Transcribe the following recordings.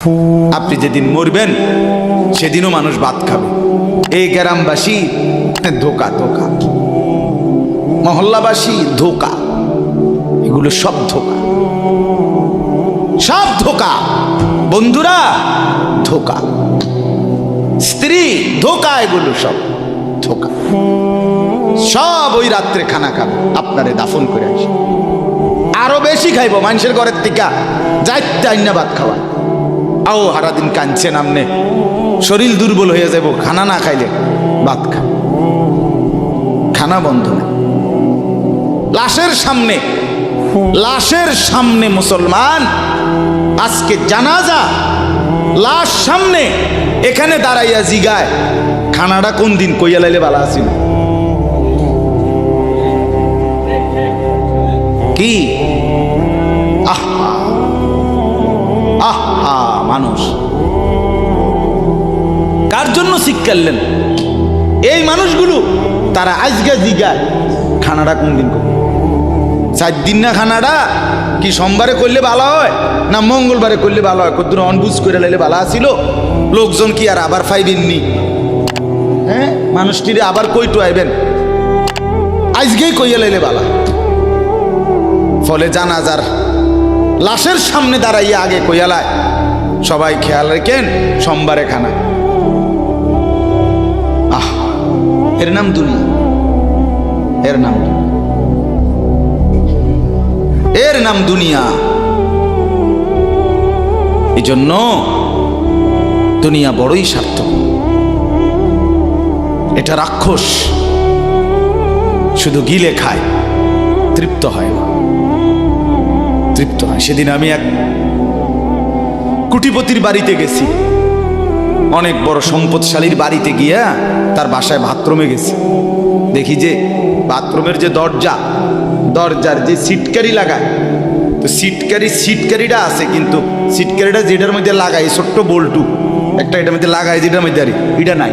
আপনি যেদিন মরবেন সেদিনও মানুষ ভাত খাবে। এই গ্রামবাসী ধোকা ধোকা, মহল্লাবাসী ধোকা, এগুলো সব ধোকা, সব ধোকা। বন্ধুরা ধোকা, স্ত্রী ধোকা, এগুলো সব ধোকা। সব ওই রাত্রে খানা খাবে, আপনারে দাফন করে আসে। আরো বেশি খাইব মানুষের ঘরের থেকে যাইতে আইনা ভাত খাওয়া। আও সারাদিন কাঁদছেন আমনে, শরীর দুর্বল হয়ে যাব খানা না খাইলে। ভাত খা, খানা বন্ধ না। লাশের সামনে, লাশের সামনে মুসলমান আজকে জানাজা, লাশ সামনে, এখানে দাঁড়াইয়া জিগায় খানাটা কোন দিন কইয়া লাইলে ভালো আছিল। কি আহা আহা, মানুষ কার জন্য শিক্ষালেন? এই মানুষগুলো তারা আজকে জিগায় খানাটা কোন দিন করবে। 4 দিন না খানাটা কি সোমবারে করলে ভালো হয় না মঙ্গলবারে করলে ভালো হয়? কত অনবুঝ করে লাইলে ভালো আছিল। লোকজন কি আর আবার ফাইবেননি? হ্যাঁ, মানুষটিরে আবার কইটু আইবেন, আজকেই কইয়া লাইলে ভালো। ফলে জানাজার লাশের সামনে দাঁড়াইয়া আগে কইয়ালায় সবাই খেয়াল রেখেন সোমবারে খানা। আহ, এর নাম দুনিয়া, এর নাম, এর নাম দুনিয়া। এই জন্য দুনিয়া বড়ই স্বার্থক। এটা রাক্ষস, শুধু গিলে খায়, তৃপ্ত হয় না, তৃপ্ত হয়। সেদিন আমি এক কুটিপতির বাড়িতে গেছি, অনেক বড় সম্পদশালীর বাড়িতে গিয়া তার বাসায় বাথরুমে গেছি। দেখি যে বাথরুমের যে দরজা, দরজার যে সিটকারি লাগায়, তো সিটকারিটা আছে, কিন্তু সিটকারিটা যেটার মধ্যে লাগায় ছোট্ট বল্টু একটা, এটার মধ্যে লাগায় যেটার মধ্যে আর এটা নাই।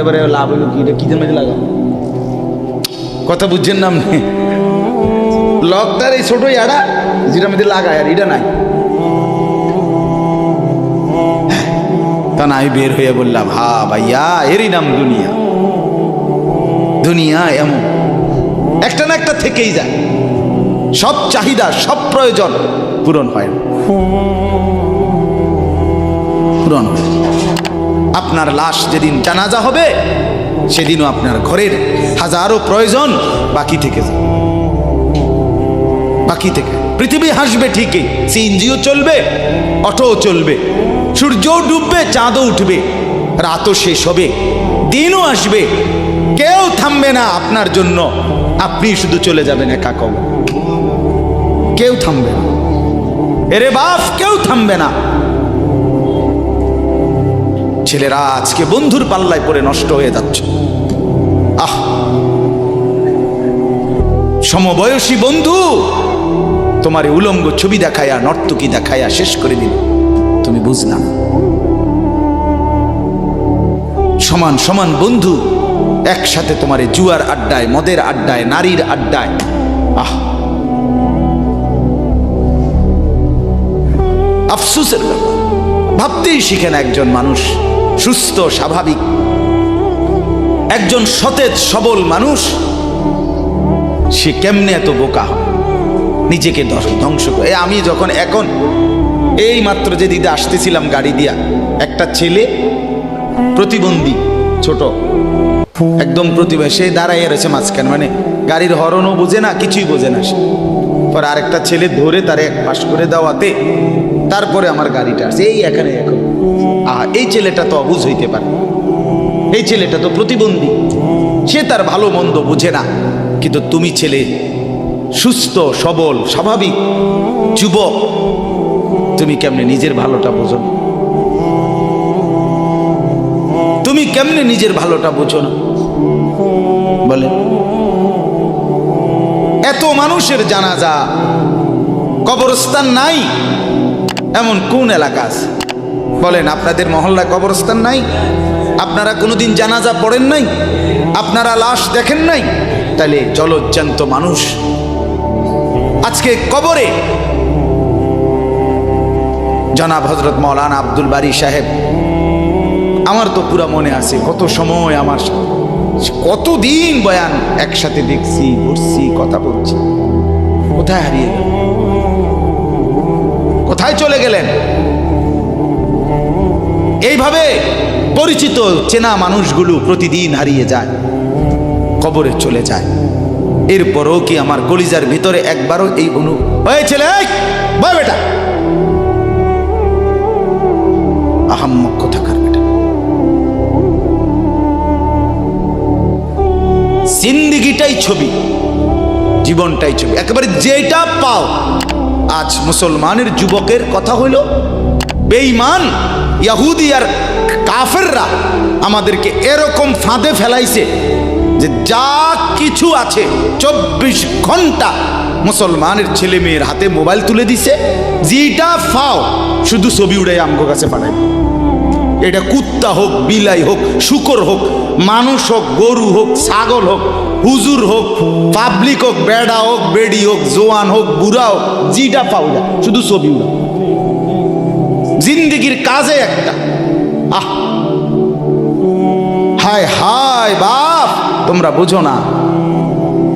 এবারে লাভ হইল কি, এটা কিদের মধ্যে লাগায়? কথা বুঝছেন না আপনি? লকদার এই ছোট ইয়াটা যেটার মধ্যে লাগায় আর এটা নাই। তা না, আমি বের হয়ে বললাম, হা ভাইয়া, এরই নাম দুনিয়া। দুনিয়া এমন একটা না একটা থেকেই যায়, সব চাহিদা, সব প্রয়োজন পূরণ হয় না, পূরণ হয়। আপনার লাশ যেদিন জানাজা হবে সেদিনও আপনার ঘরের হাজারো প্রয়োজন বাকি থেকে যায়, বাকি থেকে। পৃথিবী হাসবে ঠিকই, সিএনজিও চলবে, অটোও চলবে, সূর্যও ডুববে, চাঁদও উঠবে, রাতও শেষ হবে, দিনও আসবে, কেউ থামবে না আপনার জন্য। আপনি শুধু চলে যাবেন একা কবর, কেউ থামবে না। এরে বাপ, কেউ থামবে না। ছেলেরা আজকে বন্ধুর পাল্লায় পড়ে নষ্ট হয়ে যাচ্ছে। আহ, সমবয়সী বন্ধু তোমার উলঙ্গ ছবি দেখায়া, নর্তকী দেখায়া শেষ করে দিল, তুমি বুঝলা না। সমান সমান বন্ধু একসাথে তোমার জুয়ার আড্ডায়, মদের আড্ডায়, নারীর আড্ডায়। আহ, আফসোসের ব্যাপার। ভাবতেই শিখে না একজন মানুষ সুস্থ স্বাভাবিক, একজন সতেজ সবল মানুষ, সে কেমনে এত বোকা হয়, নিজেকে ধ্বংস করে। আমি যখন এখন এই মাত্র যে দিদি আসতেছিলাম গাড়ি দিয়া, একটা ছেলে প্রতিবন্ধী, ছোট একদম প্রতিভা, সে দাঁড়াইয়া রয়েছে মাঝখানে, মানে গাড়ির হর্নও বোঝে না, কিছুই বোঝে না সে। পর আরেকটা ছেলে ধরে তারে এক পাশ করে দেওয়াতে তারপরে আমার গাড়িটা আসছে এই এখানে। এখন এই ছেলেটা তো অবুঝ হইতে পারে, এই ছেলেটা তো প্রতিবন্ধী, সে তার ভালো মন্দ বোঝে না। কিন্তু তুমি ছেলে সুস্থ সবল স্বাভাবিক যুবক, তুমি কেমনে নিজের ভালোটা বোঝো না? তুমি কেমনে নিজের ভালোটা বোঝো না বলে? এত মানুষের জানাজা, কবরস্থান নাই এমন কোন এলাকা আছে বলেন? আপনাদের মহল্লায় কবরস্থান নাই? আপনারা কোনোদিন জানাজা পড়েন নাই? আপনারা লাশ দেখেন নাই? তাহলে জলজ্জান্ত মানুষ আজকে কবরে জনাব হযরত মাওলানা আব্দুল বারী সাহেব, আমার তো পুরা মনে আছে কত সময় আমার সাথে, কতদিন বয়ান একসাথে দেখছি, বসছি, কথা বলছি। কোথায় হারিয়ে গেল? কোথায় চলে গেলেন? এইভাবে পরিচিত চেনা মানুষগুলো প্রতিদিন হারিয়ে যায়, কবরে চলে যায়। এরপরও কি আমার কলিজার ভিতরে একবারও এই ওই ছেলে, বয় বেটা, আহাম্মক কোথাকার বেটা, জিন্দেগিটাই ছবি, জীবনটাই ছবি, একেবারে যেটা পাও। আজ মুসলমানের যুবকের কথা হইল বেঈমান ইহুদি আর কাফেররা আমাদেরকে এরকম ফাঁদে ফেলাইছে যে যা কিছু আছে 24 ঘন্টা মুসলমানের ছেলে মেয়ের হাতে মোবাইল তুলে দিছে, যেটা ফাও শুধু ছবি উড়াই আমগো কাছে পাঠায়। এটা কুত্তা হোক, বিলাই হোক, শুকর হোক, মানুষ হোক, গরু হোক, ছাগল হোক, হুজুর হোক, পাবলিক হোক, বেড়া হোক, বেড়ি হোক, জোয়ান হোক, বুড়া হোক, যেটা পাও যা শুধু ছবি উড়া। জিন্দেগির কাজে একটা, আহ হায় হায় বাপ, তোমরা বুঝো না,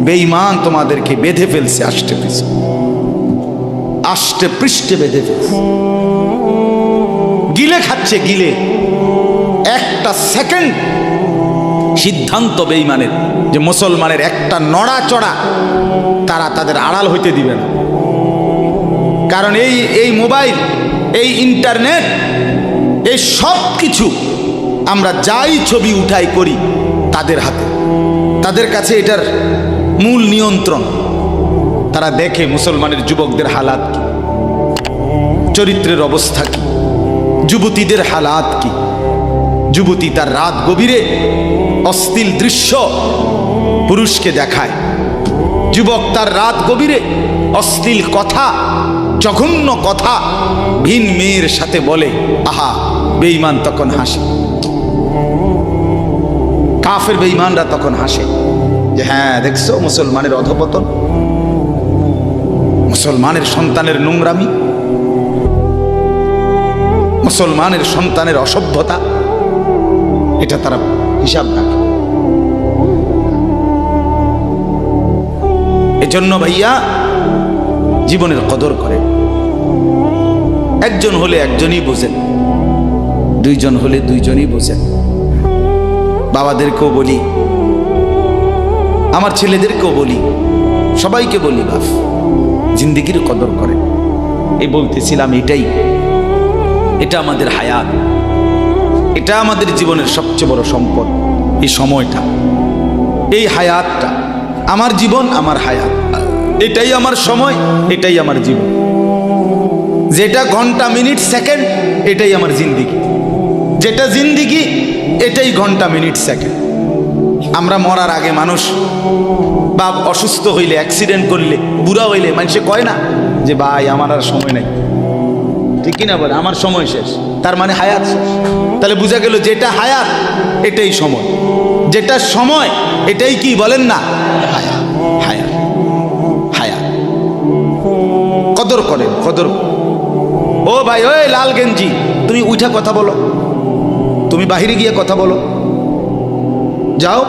বেঈমান তোমাদেরকে বেঁধে ফেলছে, আষ্টে পৃষ্ঠে বেঁধে ফেলছে, গিলে খাচ্ছে, গিলে। একটা সেকেন্ড সিদ্ধান্ত বেঈমানের যে মুসলমানের একটা নড়াচড়া তারা তাদের আড়াল হইতে দিবে না। কারণ এই মোবাইল, এই ইন্টারনেট, এই সব কিছু আমরা যাই ছবি উঠাই করি তাদের হাতে, তাদের কাছে এটার মূল নিয়ন্ত্রণ। তারা দেখে মুসলমানের যুবকদের হালাত কি, চরিত্রের অবস্থা কি, যুবতীদের হালাত কি। যুবতী তার রাত গভীরে অশ্লীল দৃশ্য পুরুষকে দেখায়, যুবক তার রাত গভীরে অশ্লীল কথা, জঘন্য কথা ভিন মেয়ের সাথে বলে। আহা, বেঈমান তখন হাসে, কাফের বেঈমানরা তখন হাসে যে হ্যাঁ দেখছো মুসলমানের অধপতন, মুসলমানের সন্তানের নোংরামি, মুসলমানের সন্তানের অসভ্যতা, এটা তারা হিসাব রাখে। এজন্য ভাইয়া জীবনের কদর করে। একজন হলে একজনই বোঝেন, দুইজন হলে দুইজনই বোঝেন। বাবাদেরকেও বলি, আমার ছেলেদেরকেও বলি, সবাইকে বলি, বাপ জিন্দেগির কদর করে। এই বলতেছিলাম, এটা আমাদের হায়াত, এটা আমাদের জীবনের সবচেয়ে বড় সম্পদ। এই সময়টা, এই হায়াতটা, আমার জীবন, আমার হায়াত, এটাই আমার সময়, এটাই আমার জীবন। যেটা ঘন্টা, মিনিট, সেকেন্ড, এটাই আমার জিন্দেগি। যেটা জিন্দেগি, এটাই ঘন্টা, মিনিট, সেকেন্ড। আমরা মরার আগে মানুষ বা অসুস্থ হইলে, অ্যাক্সিডেন্ট করলে, বুড়া হইলে মানুষে কয় না যে ভাই আমার আর সময় নাই, ঠিক কিনা বলে, আমার সময় শেষ, তার মানে হায়াত শেষ। তাহলে বোঝা গেল যেটা হায়াত এটাই সময়, যেটা সময় এটাই কি বলেন না, হায়াত। হায়াত হায়াত কদর করেন, কদর। ও ভাই, ওই লাল গেঞ্জি, তুমি উঠা কথা বলো, তুমি বাহিরে গিয়ে কথা বলো, যাও।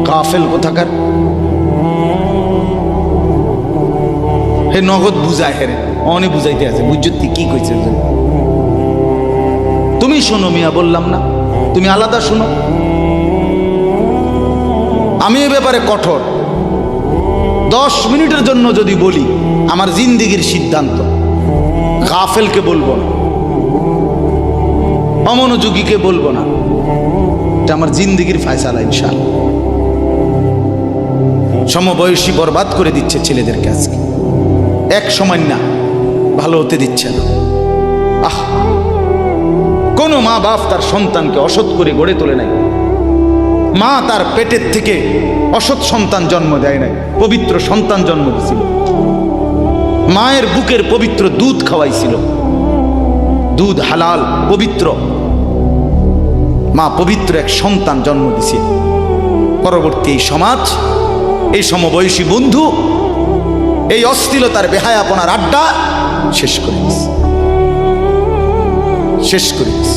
কাফেল কোথাকার, হে নগদ বুঝায়, হেরে অনেক বুঝাইতে আছে, বুঝতে কি কইছে। তুমি শোনো মিয়া, বললাম না, তুমি আলাদা শোনো। আমি এ ব্যাপারে কঠোর। 10 মিনিটের জন্য যদি বলি, আমার জিন্দেগির সিদ্ধান্ত, গাফেলকে বলবো না, অমনোযোগীকে বলবো না, এটা আমার জিন্দেগির ফায়সালা ইনশাআল্লাহ। সমবয়সী বরবাদ করে দিচ্ছে ছেলেদেরকে আজকে, এক সময় না ভালো হতে দিচ্ছে না। আহ, কোন মা বাপ তার সন্তানকে অসৎ করে গড়ে তোলে নাই। মা তার পেটের থেকে অসৎ সন্তান জন্ম দেয় নাই, পবিত্র সন্তান জন্ম দিয়েছিল। মায়ের বুকের পবিত্র দুধ খাওয়াইছিল, দুধ হালাল পবিত্র। মা পবিত্র এক সন্তান জন্ম দিয়েছিল। পরবর্তী এই সমাজ, এই সমবয়সী বন্ধু এই অশ্লীলতার বেহায়াপনার আড্ডা শেষ করে দিস, শেষ করে দিস।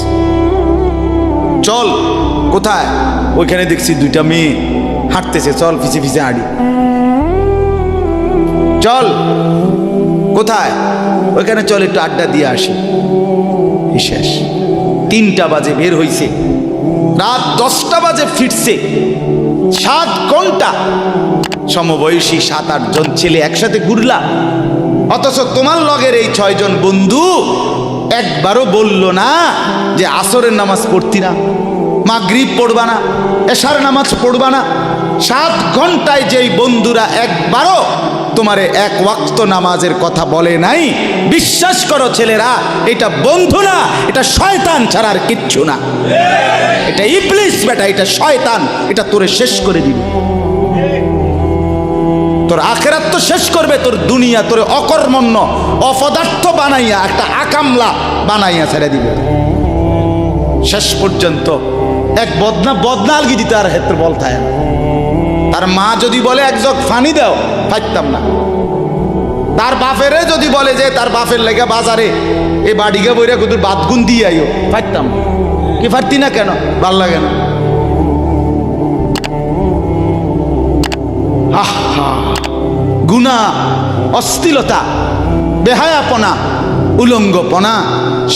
চল কোথায়? ওইখানে দেখছি দুইটা মেয়ে হাঁটতেছে, চল পিছে পিছে হাঁটি। চল কোথায়? ওইখানে চল একটু আড্ডা দিয়ে আসি। শেষ। 3টা বাজে বের হইছে, রাত 10টা বাজে ফিরছে। 7 ঘন্টা সমবয়সী 7-8 জন ছেলে একসাথে ঘুরলা, অথচ তোমার লগের এই 6 জন বন্ধু একবারও বলল না যে আসরের নামাজ পড়তি না, মাগরিব পড়বা না, এশার নামাজ পড়বা না। 7 ঘন্টায় যেই বন্ধুরা একবারও তোমারে এক ওয়াক্ত নামাজের কথা বলে নাই, বিশ্বাস করো ছেলেরা, এটা বন্ধু না, এটা শয়তান ছাড়া আর কিচ্ছু না। এটা ইবলিস বেটা, এটা শয়তান, এটা তোরে শেষ করে দিবে। তোর আখেরাত তো শেষ করবে, তোর দুনিয়া তোরে অকর্মণ্য অপদার্থ বানাইয়া একটা আকামলা বানাইয়া ছেড়ে দিবে। শেষ পর্যন্ত এক বদনা আলগি দিতে আর হেত্র বলতায় না। তার মা যদি বলে এক জগ ফানি দাও, পাইতাম না। তার বাপেরে যদি বলে যে তার বাপের লেগে বাজারে এই বাড়িকে বইরা কুদুর বাদগুন দিয়ে আইও, পাইতাম না। কি পারতি না কেন? ভাল লাগে না। গুনাহ, অশ্লীলতা, বেহায়াপনা, উলঙ্গপনা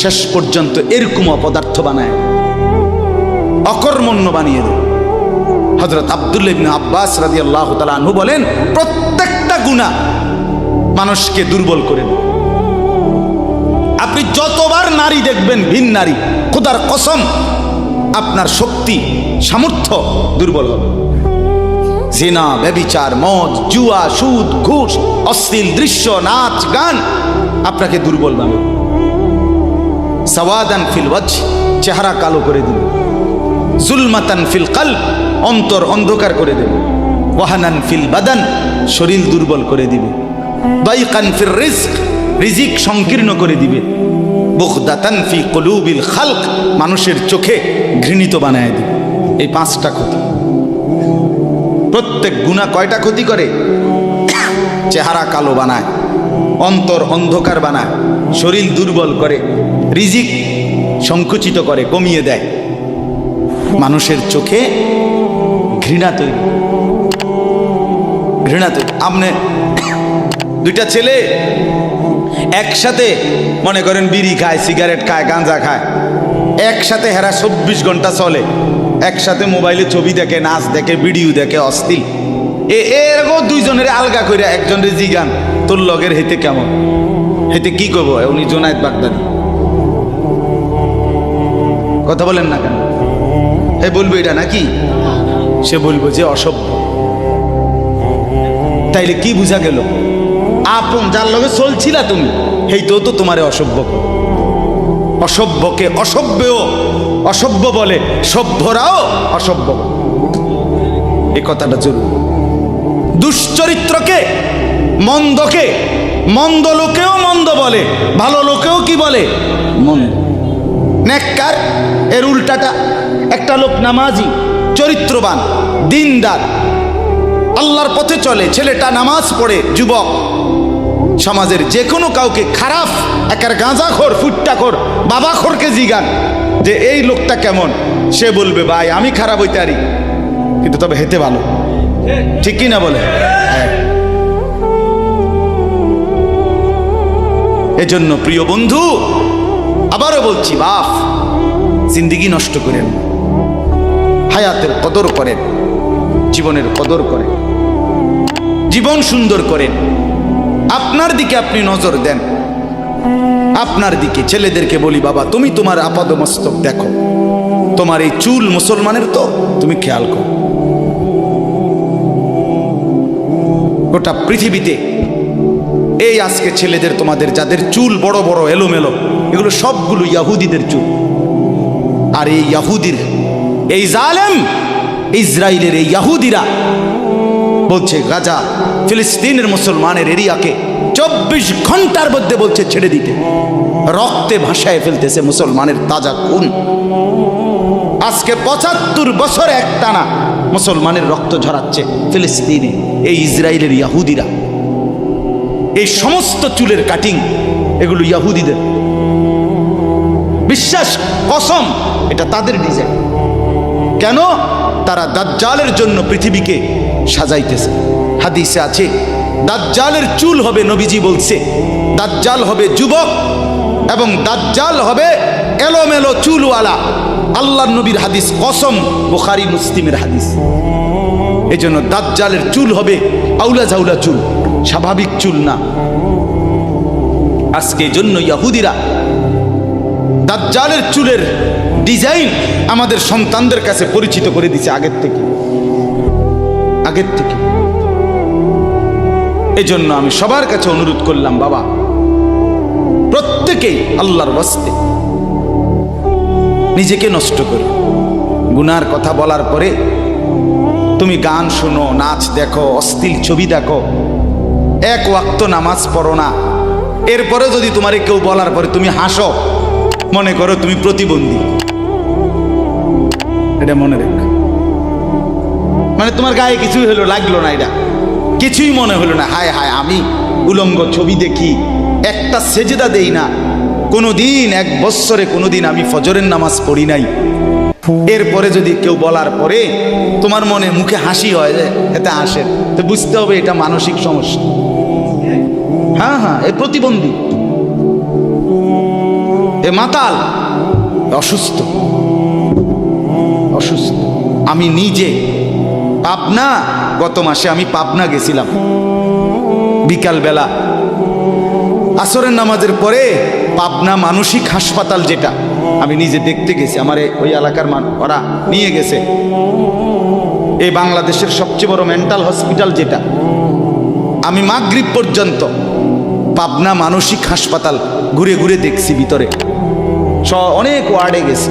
শেষ পর্যন্ত এরকম অপদার্থ বানায়, অকর্মণ্য বানিয়ে দেয়। হযরত আব্দুল্লাহ ইবনে আব্বাস রাদিয়াল্লাহু তাআলা আনহু বলেন, প্রত্যেকটা গুনাহ মানুষকে দুর্বল করে দেয়। আপনি যতবার নারী দেখবেন ভিন নারী, খোদার কসম আপনার শক্তি সামর্থ্য দুর্বল হবে। জিনা, ব্যভিচার, মদ, জুয়া, সুদ, ঘুষ, অশ্লীল দৃশ্য, নাচ গান আপনাকে দুর্বল বানাবে। সাওয়াদান ফিল ওয়াজহ, চেহারা কালো করে দিবে। জুলমাতান ফিল কলব, অন্তর অন্ধকার করে দেবে। ওয়াহানান ফিল বাদান, শরীর দুর্বল করে দিবে। দাইকান ফির রিজক, রিজিক সংকীর্ণ করে দিবে। বুগদাতান ফি কুলুবিল খালক, মানুষের চোখে ঘৃণিত বানায় দিবে। এই 5টা ক্ষতি। প্রত্যেক গুনাহ কয়টা ক্ষতি করে? চেহারা কালো বানায়, অন্তর অন্ধকার বানায়, শরীর দুর্বল করে, রিজিক সংকুচিত করে, কমিয়ে দেয়, মানুষের চোখে ঘৃণা তৈরি, ঘৃণা তৈরি। আপনি 2টা ছেলে একসাথে মনে করেন বিড়ি খায়, সিগারেট খায়, গাঁজা খায়, একসাথে হেরা 24 ঘন্টা চলে, একসাথে মোবাইলে ছবি দেখে, নাচ দেখে, ভিডিও দেখে, অশ্লীল। এরকম 2 জনের আলগা করে একজনের জিগান তোর লগের হেতে কেমন, হেতে কি করবো? উনি জোনায়েদ বাগদাদি। কথা বলেন না কেন? হে বলবো এটা নাকি? সে বলবো যে অসভ্য। তাইলে কি বুঝা গেল? আপন যার লগে চলছিলা তুমি, হেইতেও তো তোমারে অসভ্য। অসভ্যকে অসভ্যও অসভ্য বলে, সভ্যরাও অসভ্য। এই কথাটা জরুরি। দুশ্চরিত্রকে, মন্দকে মন্দ লোকেও মন্দ বলে, ভালো লোকেও কি বলে? মন্দ। নেককার এর উল্টাটা। একটা লোক নামাজি, চরিত্রবান, দিনদার, আল্লাহর পথে চলে, ছেলেটা নামাজ পড়ে, যুবক, সমাজের যে কোনো কাউকে খারাপ, একার গাঁজাখোর, ফুট্টাখোর, বাবাখোরকে জিগান যে এই লোকটা কেমন, সে বলবে ভাই আমি খারাপ হইতে পারি, কিন্তু তবে হেতে ভালো। ঠিক কি না বলে? হ্যাঁ। এজন্য প্রিয় বন্ধু, আবারও বলছি, বাপ জিন্দেগি নষ্ট করেন, হায়াতের কদর করেন, জীবনের কদর করেন, জীবন সুন্দর করেন। আপনার দিকে আপনি নজর দেন, আপনার দিকে। ছেলেদেরকে বলি, বাবা তুমি তোমার আপাদমস্তক দেখো, তোমার এই চুল মুসলমানের তো, তুমি খেয়াল করো। গোটা পৃথিবীতে এই আজকে ছেলেদের, তোমাদের যাদের চুল বড় বড় এলোমেলো, এগুলো সবগুলো ইয়াহুদিদের চুল। আর এই ইয়াহুদির, এই জালেম ইসরায়েলের এই ইয়াহুদিরা বলছে গাজা, ফিলিস্তিনের মুসলমানের এরিয়াকে 24 ঘন্টার মধ্যে বলছে ছেড়ে দিতে। রক্তে ভাসায় ফেলতেছে মুসলমানের তাজা খুন। আজকে 75 বছর একটানা মুসলমানের রক্ত ঝরাচ্ছে ফিলিস্তিনে এই ইসরায়েলের ইয়াহুদিরা। এই সমস্ত চুলের কাটিং এগুলো ইহুদিদের, বিশ্বাস কসম এটা তাদের ডিজাইন। কেন? তারা দাজ্জালের জন্য পৃথিবীকে সাজাইতেছে। হাদিসে আছে দাজ্জালের চুল হবে, নবীজি বলছে দাজ্জাল হবে যুবক এবং দাজ্জাল হবে এলোমেলো চুলওয়ালা। আল্লাহর নবীর হাদিস, কসম, বুখারী মুসলিমের হাদিস। এই জন্য দাজ্জালের চুল হবে আউলা ঝাউলা চুল, স্বাভাবিক চুল না। আজকে জন্য ইহুদিরা দাজ্জালের চুলের ডিজাইন আমাদের সন্তানদের কাছে পরিচিত করে দিছে আগের থেকে। এই জন্য আমি সবার কাছে অনুরোধ করলাম, বাবা প্রত্যেকেই আল্লাহর ওয়াস্তে নিজেকে নষ্ট করে। গুনার কথা বলার পরে তুমি গান শোনো, নাচ দেখো, অশ্লীল ছবি দেখো, এক ওয়াক্ত নামাজ পড়ো না, এরপরে যদি তোমারে কেউ বলার পরে তুমি হাসো, মনে করো তুমি প্রতিবন্ধী। এটা মনে রেখ, মানে তোমার গায়ে কিছুই হলো, লাগলো না, এটা কিছুই মনে হলো না। হায় হায়, আমি উলঙ্গ ছবি দেখি, একটা সেজদা দেই না কোনোদিন, 1 বৎসরে কোনোদিন আমি ফজরের নামাজ পড়ি নাই, এরপরে যদি কেউ বলার পরে তোমার মনে মুখে হাসি হয়, এতে হাসে, তো বুঝতে হবে এটা মানসিক সমস্যা। হ্যাঁ হ্যাঁ, এ প্রতিবন্ধী, এ মাতাল, অসুস্থ। আমি নিজে পাবনা, গত মাসে আমি পাবনা গেছিলাম, বিকালবেলা আসরের নামাজের পরে পাবনা মানসিক হাসপাতাল, যেটা আমি নিজে দেখতে গেছি, আমার ওই এলাকার ওরা নিয়ে গেছে, এই বাংলাদেশের সবচেয়ে বড় মেন্টাল হসপিটাল যেটা। আমি মাগরিব পর্যন্ত পাবনা মানসিক হাসপাতাল ঘুরে ঘুরে দেখছি, ভিতরে অনেক ওয়ার্ডে গেছি।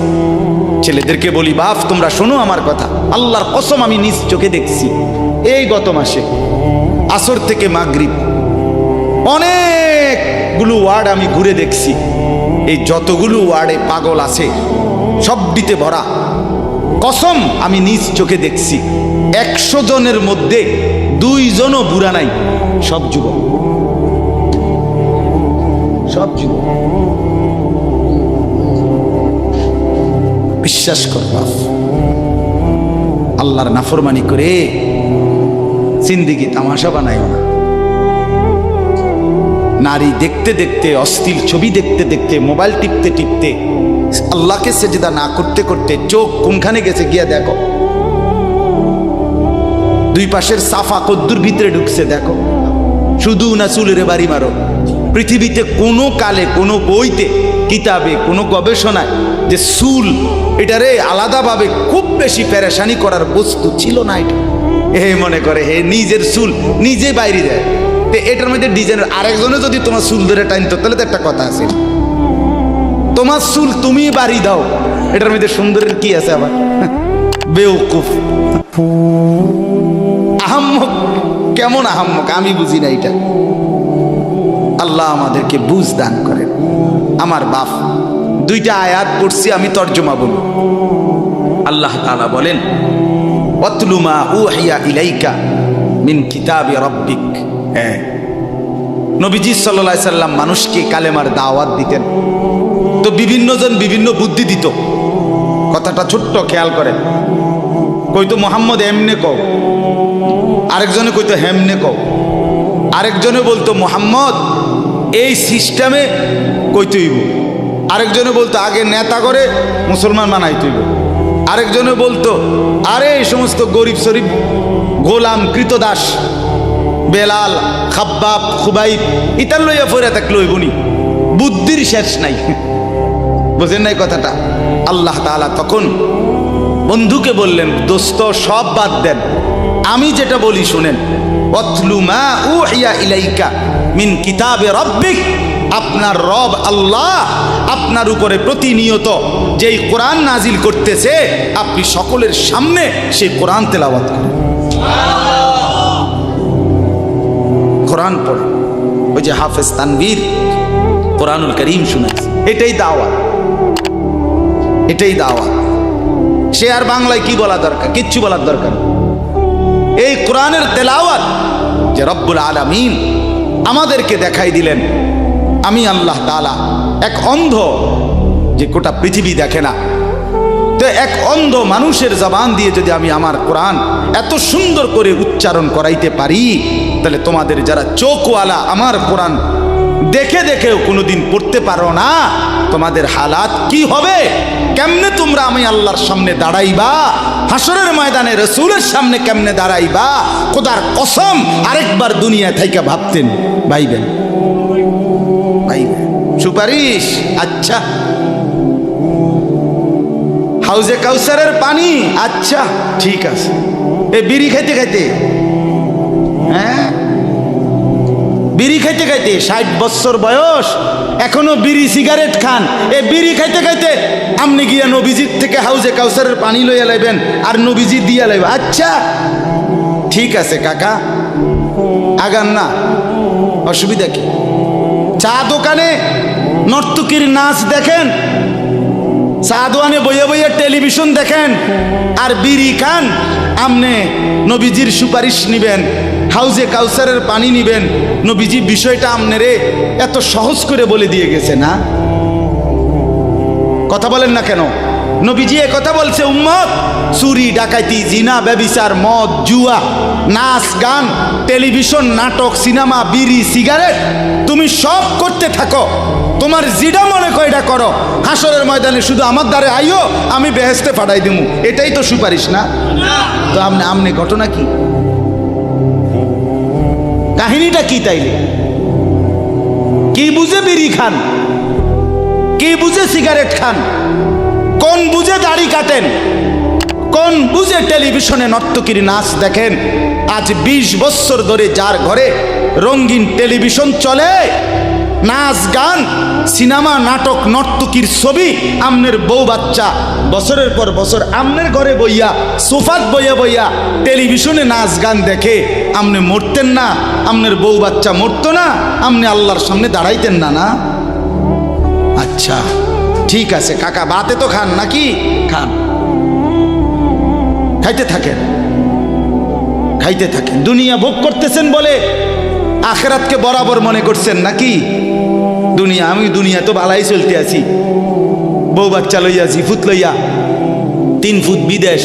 ছেলেদেরকে বলি, বাপ তোমরা শোনো আমার কথা, আল্লাহর কসম আমি নিজ চোখে দেখছি, এই গত মাসে আসর থেকে মাগরিব অনেকগুলো ওয়ার্ড আমি ঘুরে দেখছি। এই যতগুলো ওয়ার্ডে পাগল আছে সবটিতে ভরা, কসম আমি নিজ চোখে দেখছি। 100 জনের মধ্যে 2 জনও বুড়া নাই, সব যুবক। বিশ্বাস কর বাপ, আল্লাহর নাফরমানি করে জিন্দেগি তামাশা বানাইও না। নারী দেখতে দেখতে, অশ্লীল ছবি দেখতে দেখতে, মোবাইল টিপতে টিপতে, আল্লাহকে সেজদা না করতে করতে চোখ কোনখানে গেছে গিয়া দেখো। 2 পাশের সাফা কদ্দুর ভিতরে ঢুকছে দেখো। শুধু না চুলের বাড়ি মারো, পৃথিবীতে কোনো কালে, কোনো বইতে, কিতাবে, কোনো গবেষণায় যে চুল এটারে আলাদাভাবে খুব বেশি পেরেশানি করার বস্তু ছিল না। এটা হে মনে করে হে নিজের চুল নিজে বাইরে দেয়, তো এটার মধ্যে ডিজাইনের আরেকজনে যদি তোমার চুল ধরে টাইনতো তাহলে তো একটা কথা আছে, তোমার চুল তুমি বাড়ি দাও, এটার মধ্যে সুন্দরের কি আছে আবার? বেউকুফ, আহাম্মক, কেমন আহাম্মক আমি বুঝি না এটা। আল্লাহ আমাদেরকে বুঝ দান করেন। আমার বাপ 2টা আয়াত পড়ছি, আমি তর্জমা বলব। আল্লাহ তাআলা বলেন, ওয়াতলু মা উহিয়া ইলাইকা মিন কিতাবি রাব্বিক। হ্যাঁ, নবীজি সাল্লাল্লাহু আলাইহি সাল্লাম মানুষকে কালেমার দাওয়াত দিতেন, তো বিভিন্ন জন বিভিন্ন বুদ্ধি দিত। কথাটা ছোট্ট, খেয়াল করেন। কইতো মোহাম্মদ এমনে কও, আরেকজনে কইতো হেমনে কও, আরেকজনে বলতো মোহাম্মদ এই সিস্টেমে কইতে হইব, আরেকজনে বলতো আগে নেতা করে মুসলমান বানাইতে হইব, আরেকজনে বলতো আরে এই সমস্ত গরিব শরীফ গোলাম কৃতদাস বেলাল খাব্বাব খুবাইব ইতার লইয়া ফইরা থাকলে হইবনি, বুদ্ধির শেষ নাই। বুঝেন নাই কথাটা? আল্লাহ তাআলা তখন বন্ধুকে বললেন, দোস্ত সব বাদ দেন, আমি যেটা বলি শুনেন। ওয়াতলু মা উহিয়া ইলাইকা মিন কিতাবে রাব্বিক, আপনার রব আল্লাহ আপনার উপরে প্রতিনিয়ত যেই কোরআন নাজিল করতেছে, আপনি সকলের সামনে সেই কোরআন তেলাওয়াত করেন, কোরআন পড়েন। ওই যে হাফেজ তানভীর কোরআনুল কারীম শুনাইছে, এটাই দাওয়াত, এটাই দাওয়াত। সে আর বাংলায় কি বলা দরকার? কিচ্ছু বলার দরকার। এই কোরআনের তেলাওয়াত যে রব্বুল আলামিন আমাদেরকে দেখাই দিলেন আমি আল্লাহ তাআলা এক অন্ধ, যে গোটা পৃথিবী দেখে না, তো এক অন্ধ মানুষের জবান দিয়ে যদি আমি আমার কোরআন এত সুন্দর করে উচ্চারণ করাইতে পারি, তাহলে তোমাদের যারা চোখওয়ালা আমার কোরআন দেখে দেখেও কোনোদিন পড়তে পারো না, তোমাদের হালাত কি হবে? কেমনে তোমরা আমি আল্লাহর সামনে দাঁড়াইবা? হাসরের ময়দানে রাসূলের সামনে কেমনে দাঁড়াইবা? খোদার কসম আরেকবার দুনিয়া থেকে ভাবতেন, ভাইবেন সুপারিশ। আচ্ছা, হাউজে কাউসারের পানি, আচ্ছা ঠিক আছে। এ বিড়ি খাইতে খাইতে, হ্যাঁ বিড়ি খাইতে খাইতে 60 বছর বয়স এখনো বিড়ি সিগারেট খান। এ বিড়ি খাইতে খাইতে আপনি গিয়া নবীজির থেকে হাউজে কাউসারের পানি লইয়া লাইবেন আর নবীজি দিয়া লাইবেন। আচ্ছা ঠিক আছে কাকা, আগান না, অসুবিধা কি? চা দোকানে নর্তকীর নাচ দেখেন, চা দোকানে বইয়া বইয়া টেলিভিশন দেখেন, আর বিড়ি খান। আমনে নবীজির সুপারিশ নিবেন, হাউজে কাউসারের পানি নিবেন। নবীজি বিষয়টা আমনেরে এত সহজ করে বলে দিয়ে গেছে না? কথা বলেন না কেন? নবীজি এ কথা বলছে, উম্মত চুরি ডাকাতি জিনা ব্যভিচার মদ জুয়া নাচ গান টেলিভিশন নাটক সিনেমা বিড়ি সিগারেট তুমি সব করতে থাকো, তোমার যেটা মনে করে এটা করো, হাসরের ময়দানে শুধু আমার দ্বারে আইও, আমি বেহেশতে পাঠাই দিমু। এটাই তো সুপারিশ না? তো আমনে ঘটনা কি, কাহিনীটা কি? তাইলে কি বুঝে বিড়ি খান, কি বুঝে সিগারেট খান, কোন বুঝে দাড়ি কাটেন, কোন বুঝে টেলিভিশনে নর্তকীর নাচ দেখেন? আজ 20 বছর ধরে যার ঘরে রঙিন টেলিভিশন চলে, নাচ গান সিনেমা নাটক নর্তকীর ছবি, আমনের বউ বাচ্চা বছরের পর বছর আমনের ঘরে বইয়া সোফাত বইয়া বইয়া টেলিভিশনে নাচ গান দেখে, আমনে মরতেন না? আমনের বউ বাচ্চা মরতো না? আমনে আল্লাহর সামনে দাঁড়াইতেন না? না? আচ্ছা ঠিক আছে কাকা, বাতে তো খান নাকি? খান, খাইতে থাকেন, খাইতে থাকেন। দুনিয়া ভোগ করতেছেন বলে আখিরাতকে বরাবর মনে করছেন নাকি? দুনিয়া, আমি দুনিয়া তো ভালাই চলতে আছি, বউ বাচ্চা লইয়া 2 ফুট লইয়া 3 ফুট বিদেশ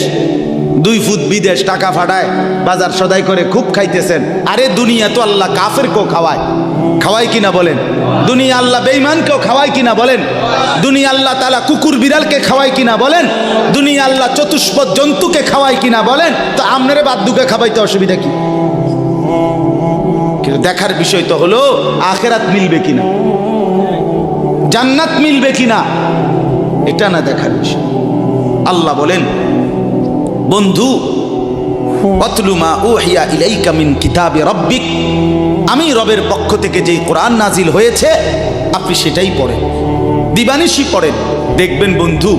2 ফুট বিদেশ টাকা ফাটায় বাজার সদাই করে খুব খাইতেছেন। আরে দুনিয়া তো আল্লাহ কাফেরকেও খাওয়ায়, খাওয়ায় কিনা বলেন? দুনিয়া আল্লাহ বেঈমানকেও খাওয়ায় কিনা বলেন? দুনিয়া আল্লাহ তাআলা কুকুর বিড়ালকে খাওয়ায় কিনা বলেন? দুনিয়া আল্লাহ চতুষ্পদ জন্তুকে খাওয়ায় কিনা বলেন? তো আমনেরে বাদ্দুকে খাওয়াইতে অসুবিধা কি? কিন্তু দেখার বিষয় তো হলো আখিরাত মিলবে কিনা, জান্নাত মিলবে কিনা, এটা না দেখার বিষয়। আল্লাহ বলেন, বন্ধু ওয়াতলু মা উহিয়া ইলাইকা মিন কিতাবি রাব্বিক, আমি রবের পক্ষ থেকে যেই কোরআন নাজিল হয়েছে আপনি সেটাই পড়েন, দিবানিশি পড়েন। দেখবেন বন্ধু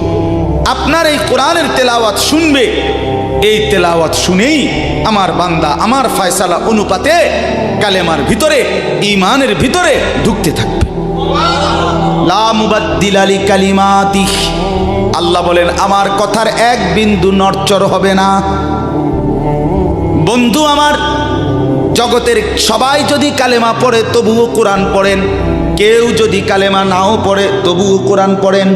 আপনার এই কোরআনের তেলাওয়াত শুনবে, এই তেলাওয়াত শুনেই আমার বান্দা আমার ফয়সালা অনুপাতে কালেমার ভিতরে ঈমানের ভিতরে ঢুকতে থাকবে। লা মুবাদ্দিলা লিকালিমাতিহ, আল্লাহ বলেন আমার কথার এক বিন্দু নড়চড় হবে না। বন্ধু আমার, জগতের সবাই যদি কালেমা পড়ে তবুও কোরআন পড়েন, কেউ যদি কালেমা নাও পড়ে তবুও কোরআন পড়েন,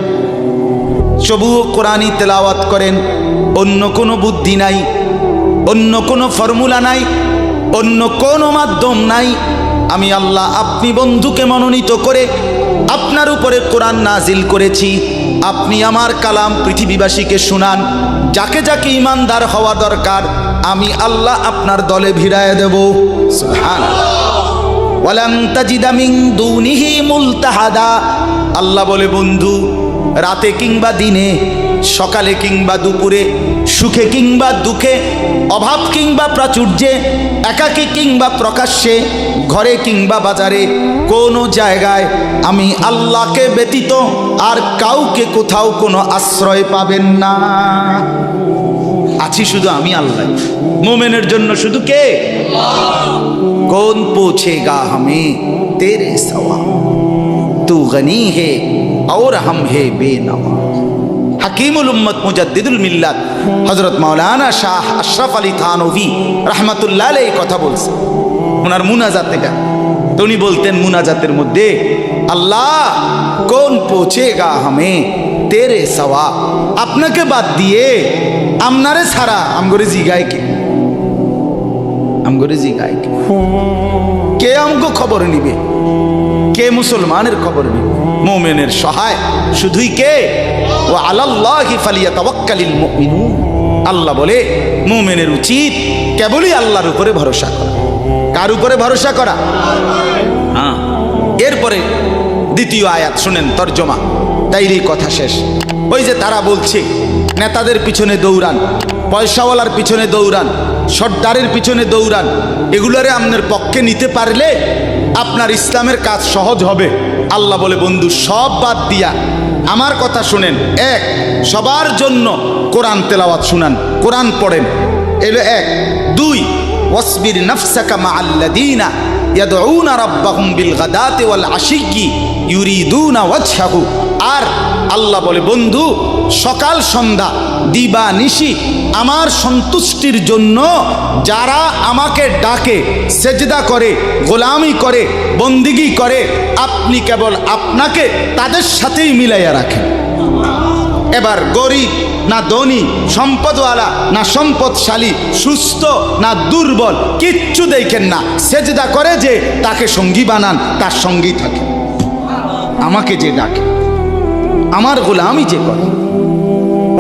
তবুও কোরআনই তেলাওয়াত করেন। অন্য কোনো বুদ্ধি নাই, অন্য কোনো ফর্মুলা নাই, অন্য কোনো মাধ্যম নাই। আমি আল্লাহ আপনি বন্ধুকে মনোনীত করে আপনার উপরে কোরআন নাজিল করেছি, আপনি আমার কালাম পৃথিবীবাসীকে শুনান। যাকে যাকে ইমানদার হওয়া দরকার আমি আল্লাহ আপনার দলে ভিড়ায় দেব। সুবহানাল্লাহ। ওয়ালান তাজিদা মিন দুনিহি মুলতাহাদা, আল্লাহ বলে বন্ধু রাতে কিংবা দিনে, সকালে কিংবা দুপুরে, সুখে কিংবা দুঃখে, অভাব কিংবা প্রাচুর্যে, একাকী কিংবা প্রকাশ্যে, ঘরে কিংবা বাজারে, কোনো জায়গায় আমি আল্লাহকে ব্যতীত আর কাউকে কোথাও কোনো আশ্রয় পাবেন না। আছি শুধু আমি আল্লাহ। মোমেনের জন্য শুধু কে? কৌন পৌঁছেগা হামে তেরে সওয়া, তু গনি হে और हम है बेनवा। हकीमुल उम्मत मुजद्दिदुल मिल्लत हजरत मौलाना शाह अशरफ अली थानवी रहमतुल्लाह अलैहि কথা বলছে ওনার মুনাজাত এটা। তো উনি বলতেন মুনাজাতের মধ্যে, আল্লাহ কোন পৌঁছেগা হামে তেরে সওয়া, আপনাকে বাদ দিয়ে আমনারে ছাড়া আমগরে জিগায় কে, আমগরে জিগায় কে, কে আমগো খবর নিবে, কে মুসলমানের খবর নিবে? মুমিনের সহায় শুধুই কে? ওয়া আলাল্লাহি ফালিয়াতাওয়াক্কালিল মুমিনুন। আল্লাহ বলে মুমিনের উচিত কেবলই আল্লাহর উপরে ভরসা করা। কার উপরে ভরসা করা? হ্যাঁ। এরপরে দ্বিতীয় আয়াত শুনেন, তর্জমা, তাইরই কথা শেষ। ওই যে তারা বলছে নেতাদের পিছনে দৌড়ান, পয়সাওয়ালার পিছনে দৌড়ান, সর্দারের পিছনে দৌড়ান, এগুলোরে আপনার পক্ষে নিতে পারলে আপনার ইসলামের কাজ সহজ হবে। আল্লাহ বলে বন্ধু সব বাদ দিয়া আমার কথা শুনেন। এক, সবার জন্য কোরআন তেলাওয়াত শুনান, কোরআন পড়েন, এলো এক। দুই, ওয়াসবির নাফসাকা মাআল্লাযীনা ইয়াদউনা রাব্বাহুম বিল গাদাতি ওয়াল আশিয়্যি ইউরিদুনা ওয়াজহাহু। আর আল্লাহ বলে বন্ধু সকাল সন্ধ্যা দিবা নিশি আমার সন্তুষ্টির জন্য যারা আমাকে ডাকে, সেজদা করে, গোলামি করে, বন্দিগি করে, আপনি কেবল আপনাকে তাদের সাথেই মিলাইয়া রাখেন। এবার গরিব না ধনী, সম্পদওয়ালা না সম্পদশালী, সুস্থ না দুর্বল, কিচ্ছু দেখেন না, সেজদা করে যে তাকে সঙ্গী বানান, তার সঙ্গী থাকে। আমাকে যে ডাকে, আমার গোলামি যে করে,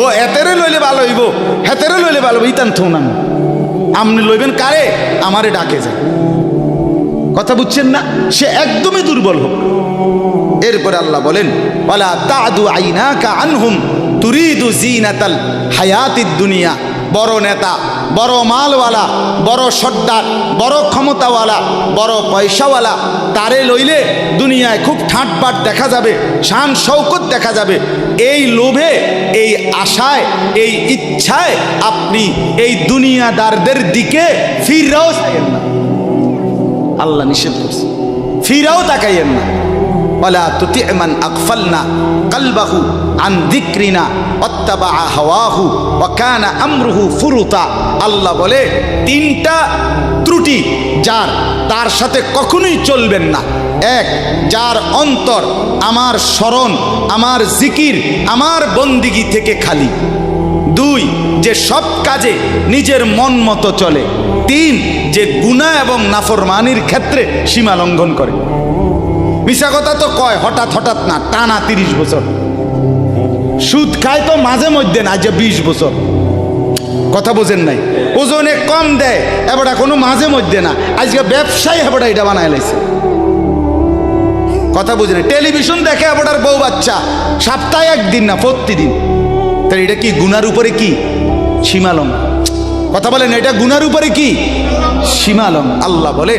ও এতেরে লইলে ভালো হইব, হেতেরে লইলে ভালো হইব, ইতান থৌ না, আপনি লইবেন কারে? আমারে ডাকে যায়। কথা বুঝছেন না? সে একদমই দুর্বল হোক। এরপরে আল্লাহ বলেন, ওয়ালা তাদু আইনাকা আনহুম তুরিদু জিনাতাল হায়াতিদ দুনিয়া। বড় নেতা, বড় মালওয়ালা, বড় সর্দার, বড় ক্ষমতাওয়ালা, বড় পয়সাওয়ালা, তারে লইলে দুনিয়ায় খুব ঠাটবাট দেখা যাবে, শান শৌকত দেখা যাবে। এই লোভে, এই আশায়, এই ইচ্ছায় আপনি এই দুনিয়াদারদের দিকে ফিরাও চাইয়েন না। আল্লাহ নিষেধ করছে, ফিরাও তাকাইয়েন না। ওয়ালা তুতি' মান আগফালনা কলবাহু আন যিকরিনা ওয়াত্তাবা হাওয়াহু ওয়া কানা আমরুহু ফুরুতা। আল্লাহ বলে তিনটা ত্রুটি যার, তার সাথে কখনোই চলবেন না। এক, যার অন্তর আমার স্মরণ, আমার জিকির, আমার বন্দিগি থেকে খালি। দুই, যে সব কাজে নিজের মন মতো চলে। তিন, যে গুনাহ এবং নাফরমানির ক্ষেত্রে সীমা লঙ্ঘন করে। মিশা কথা তো কয় হঠাৎ হঠাৎ না, টানা 30 বছর। সুদ খায় তো মাঝে মধ্যে না, যে 20 বছর। কথা বোঝেন নাই? ওজনে কম দেয় এবার কোনো মাঝে মধ্যে না, আজকে ব্যবসায়ী এবার এটা বানায় লাইছে। কথা বুঝেন? টেলিভিশন দেখে এবার বউ বাচ্চা, সপ্তাহে একদিন না, প্রতিদিন। তাই এটা কি গুনার উপরে কি সীমালং? কথা বলেন, এটা গুনার উপরে কি সীমালং? আল্লাহ বলে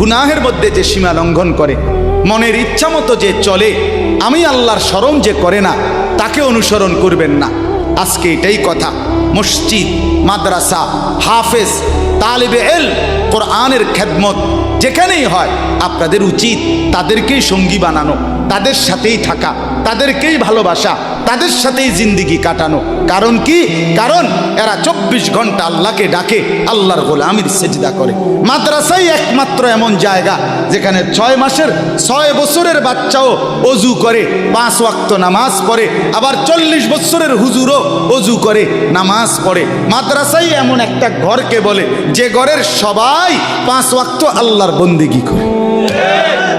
গুনাহের মধ্যে যে সীমা লঙ্ঘন করে, মনের ইচ্ছা মতো যে চলে, আমি আল্লাহর স্মরণ যে করে না, তাকে অনুসরণ করবেন না। আজকে এটাই কথা। মসজিদ, মাদ্রাসা, হাফেজ, তালিবে ইলম, কোরআনের খেদমত যেখানেই হয়, আপনাদের উচিত তাদেরকেই সঙ্গী বানানো, তাদের সাথেই থাকা, তাদেরকেই ভালোবাসা, তাদের সাথেই জিন্দিগি কাটানো। কারণ কি? কারণ এরা 24 ঘন্টা আল্লাহকে ডাকে, আল্লাহর গোলামির সেজদা করে। মাদ্রাসাই একমাত্র এমন জায়গা যেখানে 6 মাসের 6 বছরের বাচ্চাও অজু করে, 5 ওয়াক্ত নামাজ পড়ে, আবার 40 বছরের হুজুরও অজু করে, নামাজ পড়ে। মাদ্রাসাই এমন একটা ঘরকে বলে যে ঘরের সবাই 5 ওয়াক্ত আল্লাহর বন্দেগী করে।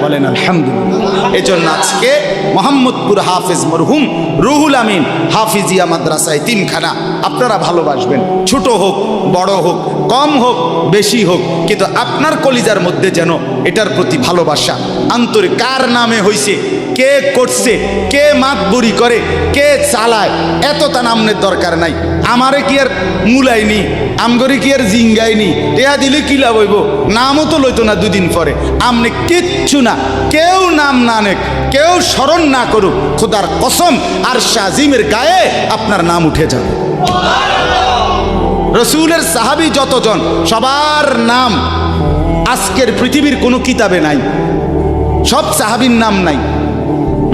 বলেন আলহামদুলিল্লাহ। এজন্য আজকে মোহাম্মদপুর হাফেজ মরহুম রুহুল আমিন হাফিজিয়া মাদ্রাসায় 3খানা আপনারা ভালোবাসবেন। ছোট হোক, বড় হোক, কম হোক, বেশি হোক, কিন্তু আপনার কলিজার মধ্যে যেন এটার প্রতি ভালোবাসা আন্তরিক। কার নামে হইছে, কে করছে, কে মাতবুরি করে, কে চালায়, এত তা নামের দরকার নাই। আমারে কি আর মুলাইনি, আমগরে কি আর জিঙ্গাইনি, টেয়া দিলে কি লাভ হইব? নামও তো লইতো না 2 দিন পরে। আমনে কিচ্ছু না, কেউ নাম না নেক, কেউ স্মরণ না করুক, খোদার কসম আর শাজিমের গায়ে আপনার নাম উঠে যাবে। রসুলের সাহাবী যতজন, সবার নাম আজকের পৃথিবীর কোনো কিতাবে নাই। সব সাহাবীর নাম নাই।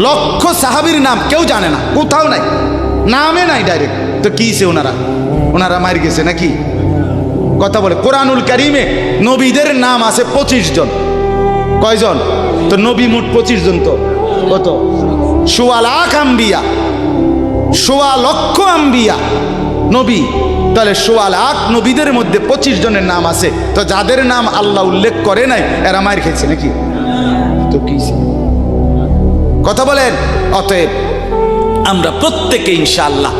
লক্ষ সাহাবীর নাম কেউ জানে না, কোথাও নাই, নামে নাই ডাইরেক্ট। তো কিছে ওনারা মার গেছে নাকি? কথা বলে কোরআনুল কারিমে নবীদের নাম আছে 25 জন। কয়জন? তো নবী মোট 25 জন। তো কত? 1.25 লাখ আম্বিয়া, 1.25 লক্ষ আম্বিয়া নবী। তাহলে 1.25 লাখ নবীদের মধ্যে 25 জনের নাম আছে। তো যাদের নাম আল্লাহ উল্লেখ করে নাই এরা মার খেয়েছে নাকি? তো কি কথা বলেন? অতএব আমরা প্রত্যেকে ইনশাআল্লাহ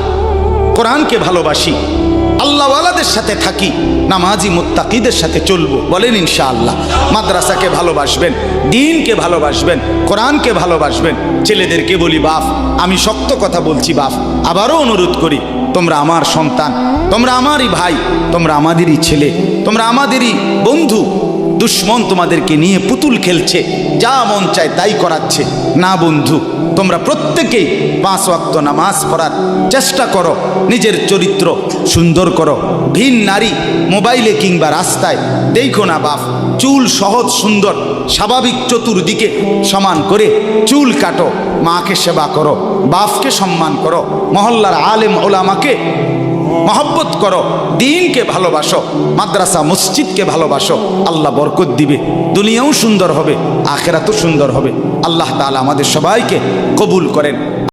কোরআনকে ভালোবাসি, আল্লাহওয়ালাদের সাথে থাকি, নামাজি মুত্তাকিদের সাথে চলবো। বলেন ইনশাআল্লাহ। মাদ্রাসাকে ভালোবাসবেন, দ্বীনকে ভালোবাসবেন, কোরআনকে ভালোবাসবেন। ছেলেদেরকে বলি বাপ, আমি শক্ত কথা বলছি বাপ, আবারও অনুরোধ করি, তোমরা আমার সন্তান, তোমরা আমারই ভাই, তোমরা আমাদেরই ছেলে, তোমরা আমাদেরই বন্ধু। দুশ্মন তোমাদেরকে নিয়ে পুতুল খেলছে, যা মন চায় তাই করাচ্ছে। না বন্ধু, তোমরা প্রত্যেকেই 5 ওয়াক্ত নামাজ পড়ার চেষ্টা করো, নিজের চরিত্র সুন্দর করো। ভিন নারী মোবাইলে কিংবা রাস্তায় দেখো না বাপ। চুল সহজ সুন্দর স্বাভাবিক চতুর্দিকে সমান করে চুল কাটো, মাকে সেবা করো, বাপকে সম্মান করো, মহল্লার আলেম ওলামাকে মহব্বত করো, দ্বীনকে ভালোবাসো, মাদ্রাসা মসজিদকে ভালোবাসো। আল্লাহ বরকত দিবে, দুনিয়াও সুন্দর হবে, আখিরাতও সুন্দর হবে। আল্লাহ তাআলা আমাদের সবাইকে কবুল করেন।